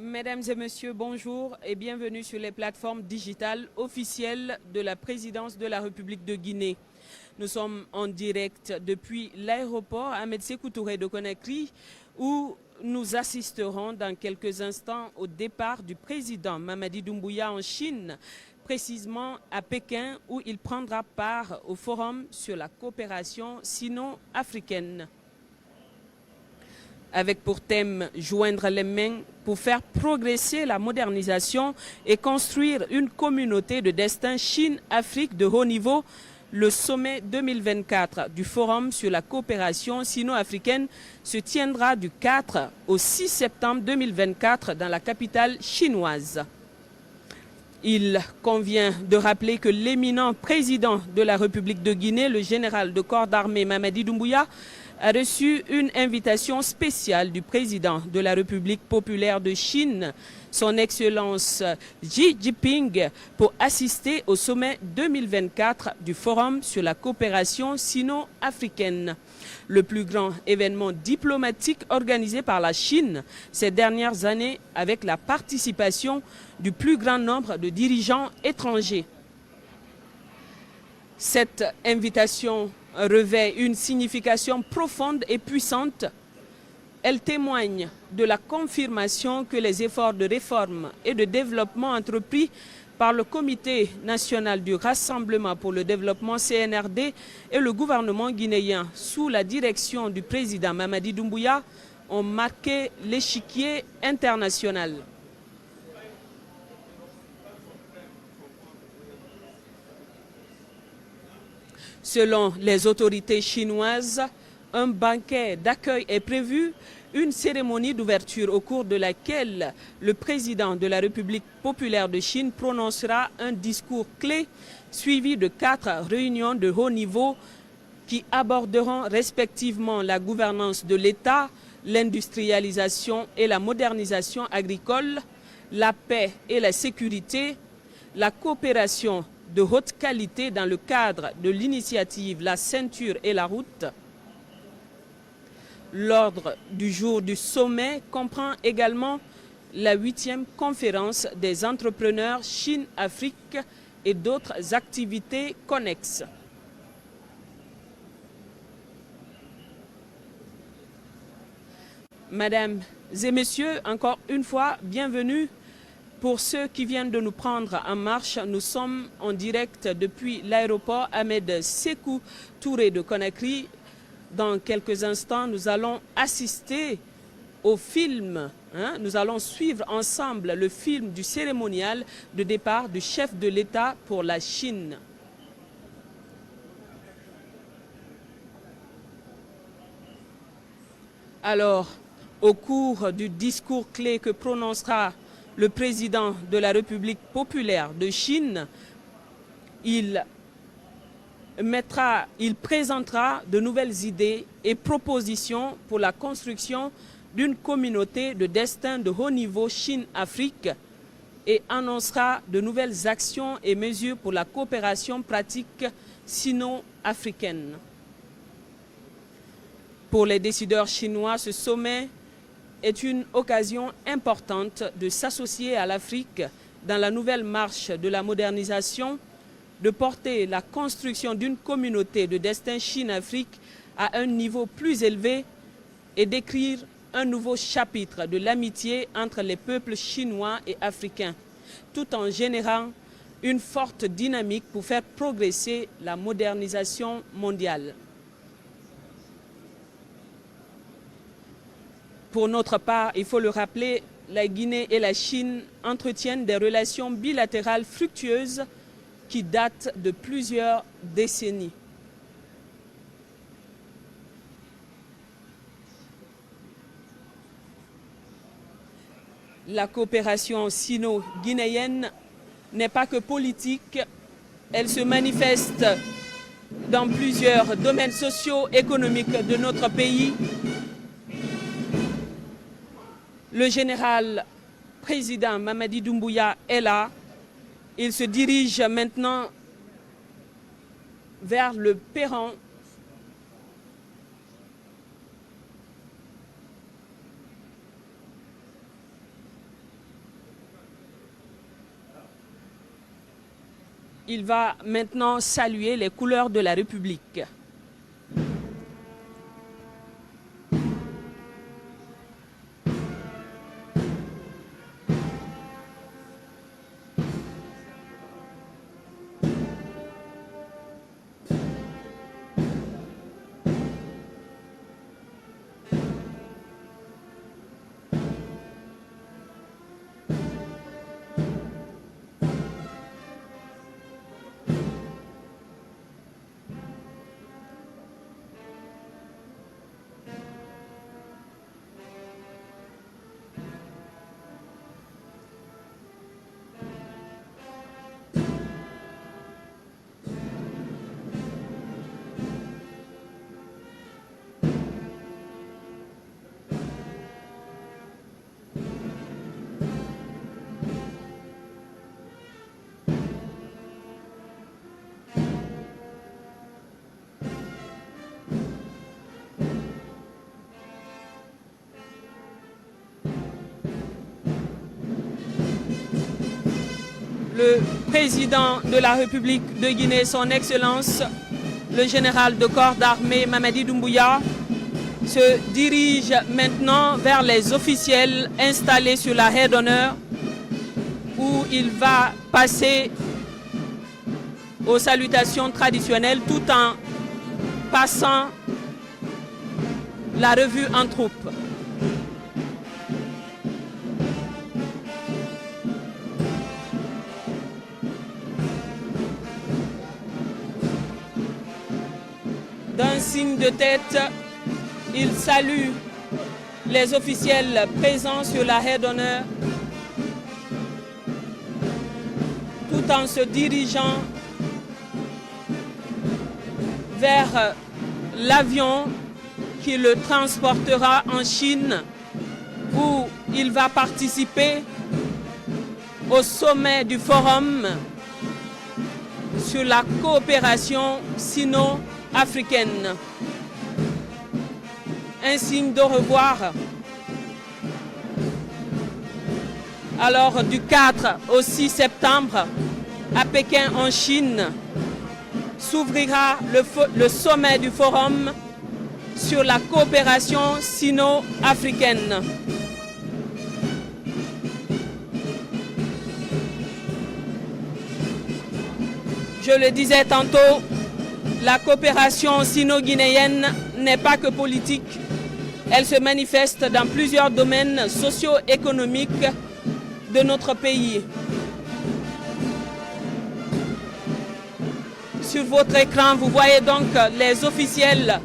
Mesdames et messieurs, bonjour et bienvenue sur les plateformes digitales officielles de la présidence de la République de Guinée. Nous sommes en direct depuis l'aéroport Ahmed Sékou Touré de Conakry où nous assisterons dans quelques instants au départ du président Mamadi Doumbouya en Chine, précisément à Pékin où il prendra part au forum sur la coopération sino-africaine, avec pour thème « Joindre les mains pour faire progresser la modernisation et construire une communauté de destin Chine-Afrique de haut niveau ». Le sommet 2024 du Forum sur la coopération sino-africaine se tiendra du 4 au 6 septembre 2024 dans la capitale chinoise. Il convient de rappeler que l'éminent président de la République de Guinée, le général de corps d'armée Mamadi Doumbouya, a reçu une invitation spéciale du président de la République populaire de Chine, son Excellence Xi Jinping, pour assister au sommet 2024 du Forum sur la coopération sino-africaine, le plus grand événement diplomatique organisé par la Chine ces dernières années avec la participation du plus grand nombre de dirigeants étrangers. Cette invitation revêt une signification profonde et puissante. Elle témoigne de la confirmation que les efforts de réforme et de développement entrepris par le Comité national du Rassemblement pour le développement CNRD et le gouvernement guinéen sous la direction du président Mamadi Doumbouya ont marqué l'échiquier international. Selon les autorités chinoises, un banquet d'accueil est prévu, une cérémonie d'ouverture au cours de laquelle le président de la République populaire de Chine prononcera un discours clé suivi de 4 réunions de haut niveau qui aborderont respectivement la gouvernance de l'État, l'industrialisation et la modernisation agricole, la paix et la sécurité, la coopération de haute qualité dans le cadre de l'initiative La Ceinture et la Route. L'ordre du jour du sommet comprend également la 8e conférence des entrepreneurs Chine-Afrique et d'autres activités connexes. Mesdames et messieurs, encore une fois, bienvenue. Pour ceux qui viennent de nous prendre en marche, nous sommes en direct depuis l'aéroport Ahmed Sékou Touré de Conakry. Dans quelques instants, nous allons assister au film. Nous allons suivre ensemble le film du cérémonial de départ du chef de l'État pour la Chine. Alors, au cours du discours clé que prononcera le président de la République populaire de Chine, il présentera de nouvelles idées et propositions pour la construction d'une communauté de destin de haut niveau Chine-Afrique et annoncera de nouvelles actions et mesures pour la coopération pratique sino-africaine. Pour les décideurs chinois, ce sommet est une occasion importante de s'associer à l'Afrique dans la nouvelle marche de la modernisation, de porter la construction d'une communauté de destin Chine-Afrique à un niveau plus élevé et d'écrire un nouveau chapitre de l'amitié entre les peuples chinois et africains, tout en générant une forte dynamique pour faire progresser la modernisation mondiale. Pour notre part, il faut le rappeler, la Guinée et la Chine entretiennent des relations bilatérales fructueuses qui datent de plusieurs décennies. La coopération sino-guinéenne n'est pas que politique, elle se manifeste dans plusieurs domaines socio-économiques de notre pays. Le général président Mamadi Doumbouya est là. Il se dirige maintenant vers le perron. Il va maintenant saluer les couleurs de la République. Le président de la République de Guinée, son Excellence, le général de corps d'armée Mamadi Doumbouya, se dirige maintenant vers les officiels installés sur la haie d'honneur où il va passer aux salutations traditionnelles tout en passant la revue en troupe. D'un signe de tête, il salue les officiels présents sur la haie d'honneur tout en se dirigeant vers l'avion qui le transportera en Chine où il va participer au sommet du forum sur la coopération sino-africaine. Un signe de revoir. Alors du 4 au 6 septembre, à Pékin en Chine, s'ouvrira le sommet du forum sur la coopération sino-africaine. Je le disais tantôt, la coopération sino-guinéenne n'est pas que politique. Elle se manifeste dans plusieurs domaines socio-économiques de notre pays. Sur votre écran, vous voyez donc les officiels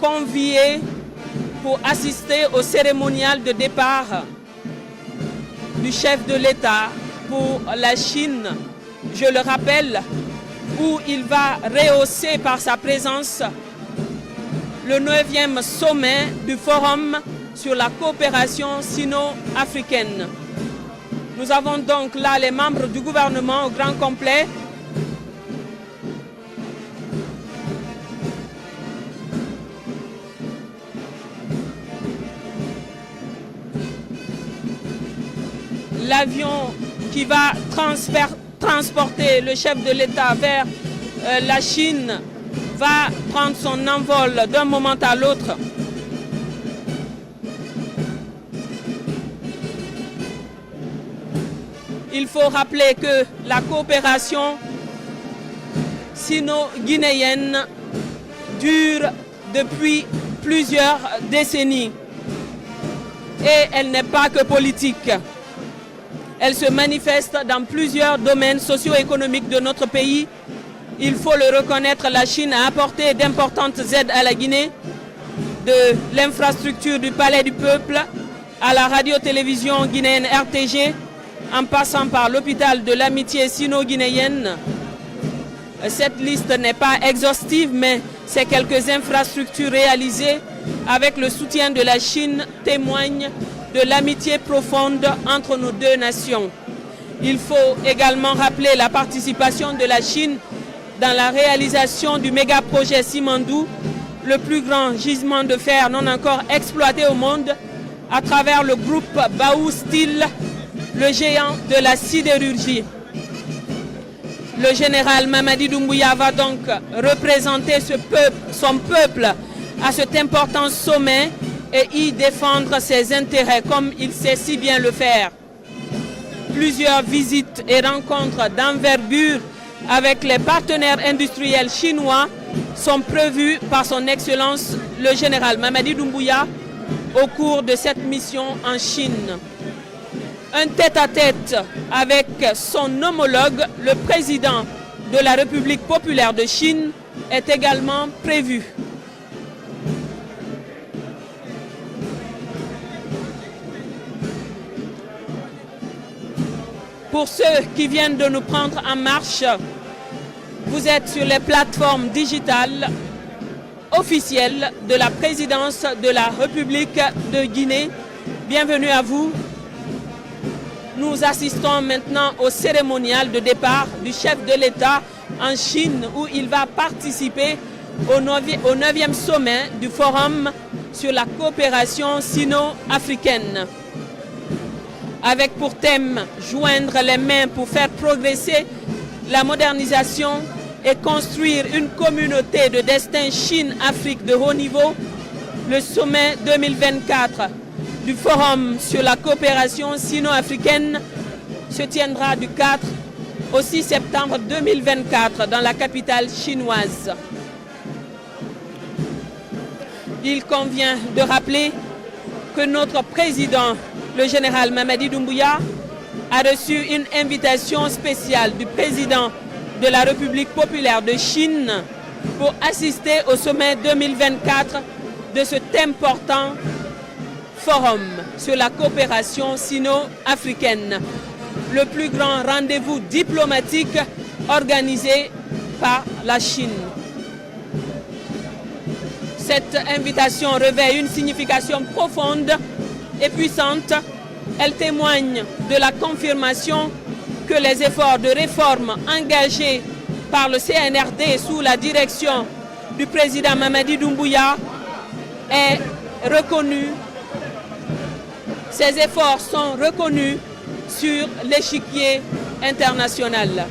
conviés pour assister au cérémonial de départ du chef de l'État pour la Chine, je le rappelle, où il va rehausser par sa présence le 9e sommet du Forum sur la coopération sino-africaine. Nous avons donc là les membres du gouvernement au grand complet. L'avion qui va transporter le chef de l'État vers la Chine va prendre son envol d'un moment à l'autre. Il faut rappeler que la coopération sino-guinéenne dure depuis plusieurs décennies et elle n'est pas que politique. Elle se manifeste dans plusieurs domaines socio-économiques de notre pays. Il faut le reconnaître, la Chine a apporté d'importantes aides à la Guinée, de l'infrastructure du Palais du Peuple à la radio-télévision guinéenne RTG, en passant par l'hôpital de l'amitié sino-guinéenne. Cette liste n'est pas exhaustive, mais ces quelques infrastructures réalisées avec le soutien de la Chine témoignent de l'amitié profonde entre nos deux nations. Il faut également rappeler la participation de la Chine dans la réalisation du méga-projet Simandou, le plus grand gisement de fer non encore exploité au monde, à travers le groupe Baowu Steel, le géant de la sidérurgie. Le général Mamadi Doumbouya va donc représenter son peuple à cet important sommet et y défendre ses intérêts comme il sait si bien le faire. Plusieurs visites et rencontres d'envergure avec les partenaires industriels chinois sont prévues par son Excellence le général Mamadi Doumbouya au cours de cette mission en Chine. Un tête-à-tête avec son homologue, le président de la République populaire de Chine, est également prévu. Pour ceux qui viennent de nous prendre en marche, vous êtes sur les plateformes digitales officielles de la présidence de la République de Guinée. Bienvenue à vous. Nous assistons maintenant au cérémonial de départ du chef de l'État en Chine où il va participer au 9e sommet du Forum sur la coopération sino-africaine. Avec pour thème « Joindre les mains pour faire progresser la modernisation et construire une communauté de destin Chine-Afrique de haut niveau », le sommet 2024 du Forum sur la coopération sino-africaine se tiendra du 4 au 6 septembre 2024 dans la capitale chinoise. Il convient de rappeler que notre président, le général Mamadi Doumbouya, a reçu une invitation spéciale du président de la République populaire de Chine pour assister au sommet 2024 de cet important forum sur la coopération sino-africaine, le plus grand rendez-vous diplomatique organisé par la Chine. Cette invitation revêt une signification profonde et puissante. Elle témoigne de la confirmation que les efforts de réforme engagés par le CNRD sous la direction du président Mamadi Doumbouya est reconnu. Ces efforts sont reconnus sur l'échiquier international.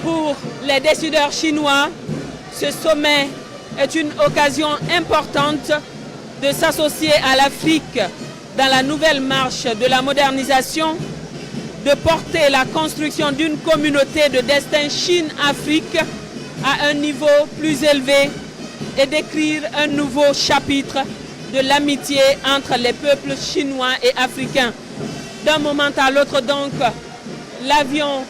Pour les décideurs chinois, ce sommet est une occasion importante de s'associer à l'Afrique dans la nouvelle marche de la modernisation, de porter la construction d'une communauté de destin Chine-Afrique à un niveau plus élevé et d'écrire un nouveau chapitre de l'amitié entre les peuples chinois et africains. D'un moment à l'autre donc, l'avion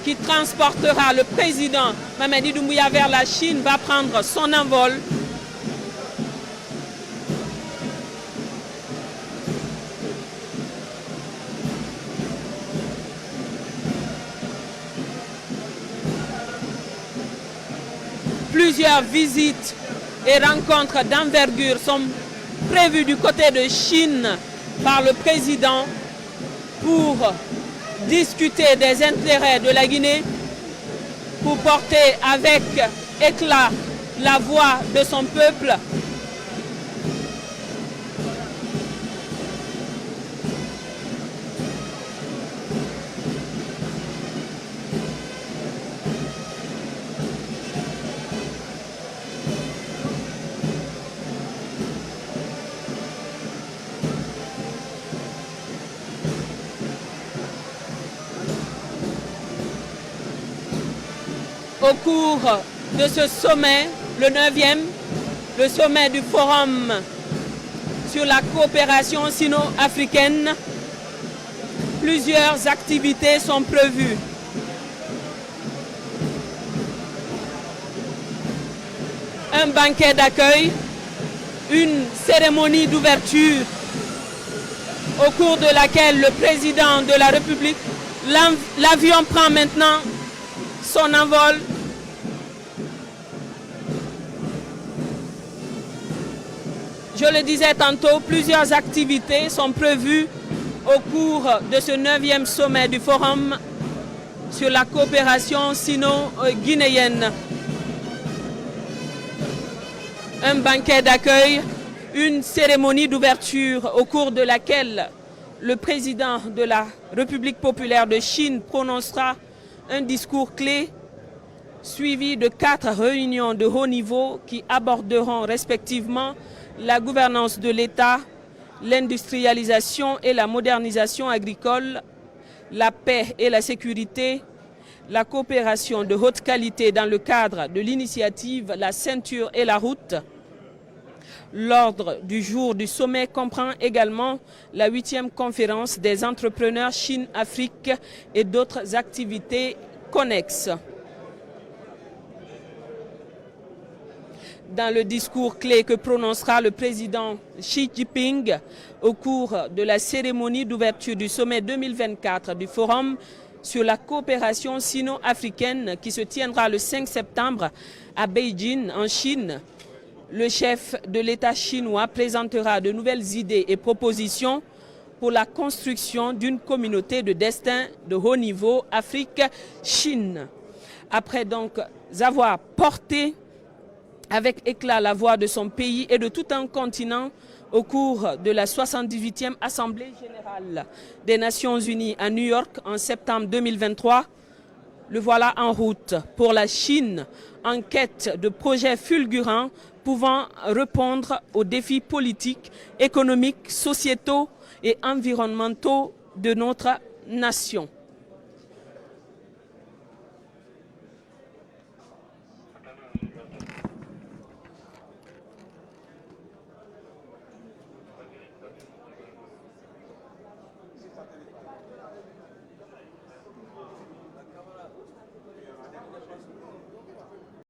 qui transportera le président Mamadi Doumbouya vers la Chine va prendre son envol. Plusieurs visites et rencontres d'envergure sont prévues du côté de Chine par le président pour discuter des intérêts de la Guinée, pour porter avec éclat la voix de son peuple. Au cours de ce sommet, le 9e, le sommet du Forum sur la coopération sino-africaine, plusieurs activités sont prévues. un banquet d'accueil, une cérémonie d'ouverture au cours de laquelle le président de la République, l'avion prend maintenant son envol. Je le disais tantôt, plusieurs activités sont prévues au cours de ce 9e sommet du Forum sur la coopération sino-guinéenne. Un banquet d'accueil, une cérémonie d'ouverture au cours de laquelle le président de la République populaire de Chine prononcera un discours clé suivi de 4 réunions de haut niveau qui aborderont respectivement la gouvernance de l'État, l'industrialisation et la modernisation agricole, la paix et la sécurité, la coopération de haute qualité dans le cadre de l'initiative La ceinture et la route. L'ordre du jour du sommet comprend également la 8e conférence des entrepreneurs Chine-Afrique et d'autres activités connexes. Dans le discours clé que prononcera le président Xi Jinping au cours de la cérémonie d'ouverture du sommet 2024 du Forum sur la coopération sino-africaine qui se tiendra le 5 septembre à Beijing, en Chine, le chef de l'État chinois présentera de nouvelles idées et propositions pour la construction d'une communauté de destin de haut niveau Afrique-Chine. Après donc avoir porté avec éclat la voix de son pays et de tout un continent au cours de la 78e Assemblée générale des Nations Unies à New York en septembre 2023, le voilà en route pour la Chine, en quête de projets fulgurants pouvant répondre aux défis politiques, économiques, sociétaux et environnementaux de notre nation.